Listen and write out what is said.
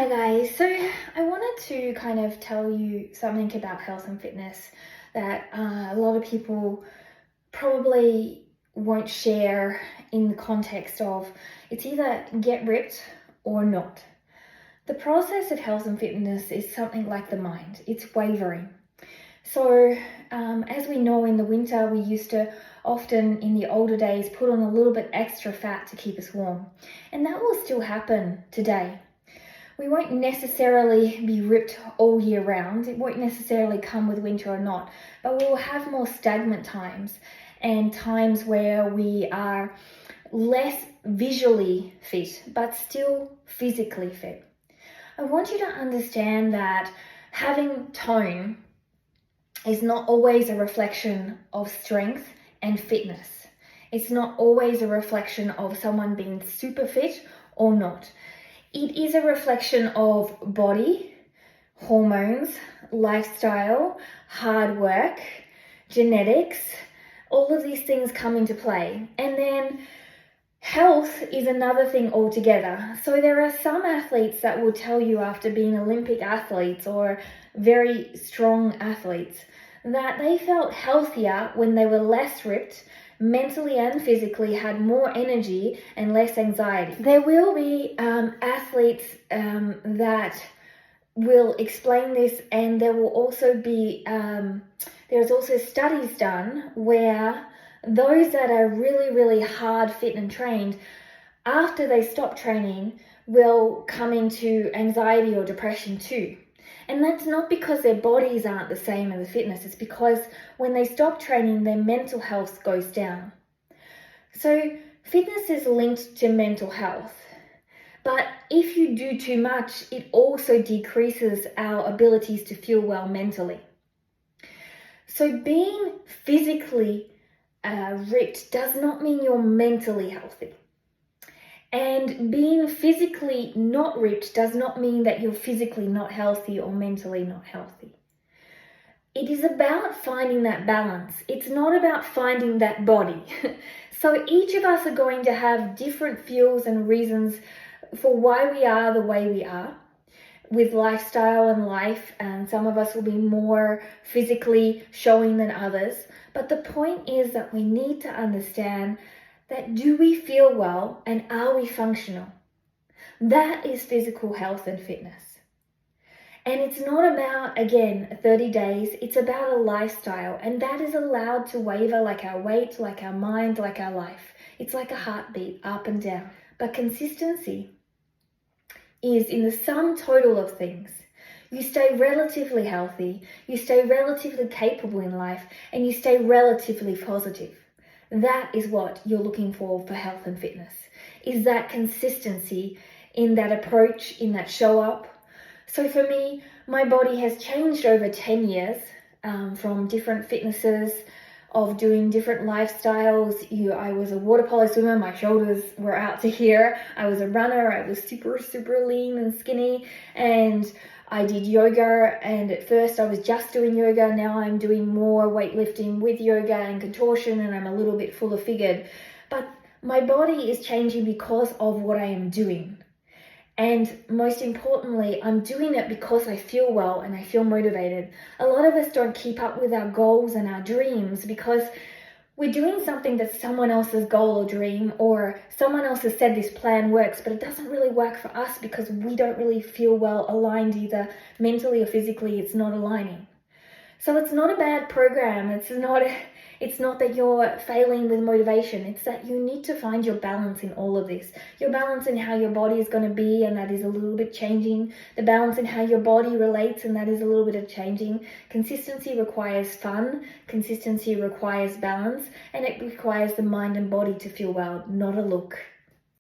Hi guys, so I wanted to kind of tell you something about health and fitness that a lot of people probably won't share in the context of it's either get ripped or not. The process of health and fitness is something like the mind, it's wavering. So as we know, in the winter we used to often in the older days put on a little bit extra fat to keep us warm, and that will still happen today. We won't necessarily be ripped all year round. It won't necessarily come with winter or not, but we will have more stagnant times and times where we are less visually fit, but still physically fit. I want you to understand that having tone is not always a reflection of strength and fitness. It's not always a reflection of someone being super fit or not. It is a reflection of body, hormones, lifestyle, hard work, genetics, all of these things come into play. And then health is another thing altogether. So there are some athletes that will tell you after being Olympic athletes or very strong athletes that they felt healthier when they were less ripped, mentally and physically, had more energy and less anxiety. There will be athletes that will explain this, and there will also be there's also studies done where those that are really hard fit and trained, after they stop training, will come into anxiety or depression too. And that's not because their bodies aren't the same as the fitness, it's because when they stop training, their mental health goes down. So fitness is linked to mental health. But if you do too much, it also decreases our abilities to feel well mentally. So being physically ripped does not mean you're mentally healthy. And being physically not ripped does not mean that you're physically not healthy or mentally not healthy. It is about finding that balance. It's not about finding that body. So each of us are going to have different fuels and reasons for why we are the way we are with lifestyle and life, and some of us will be more physically showing than others. But the point is that we need to understand that do we feel well and are we functional? That is physical health and fitness. And it's not about, again, 30 days, it's about a lifestyle, and that is allowed to waver like our weight, like our mind, like our life. It's like a heartbeat, up and down. But consistency is in the sum total of things. You stay relatively healthy, you stay relatively capable in life, and you stay relatively positive. That is what you're looking for health and fitness, is that consistency in that approach, in that show up. So for me, my body has changed over 10 years from different fitnesses, of doing different lifestyles. I was a water polo swimmer, my shoulders were out to here. I was a runner, I was super lean and skinny, and I did yoga, and at first I was just doing yoga. Now I'm doing more weightlifting with yoga and contortion, and I'm a little bit fuller figured. But my body is changing because of what I am doing. And most importantly, I'm doing it because I feel well and I feel motivated. A lot of us don't keep up with our goals and our dreams because we're doing something that's someone else's goal or dream, or someone else has said this plan works, but it doesn't really work for us because we don't really feel well aligned either mentally or physically. It's not aligning. So it's not a bad program. It's not that you're failing with motivation. It's that you need to find your balance in all of this. Your balance in how your body is going to be, and that is a little bit changing. The balance in how your body relates, and that is a little bit of changing. Consistency requires fun. Consistency requires balance, and it requires the mind and body to feel well, not a look.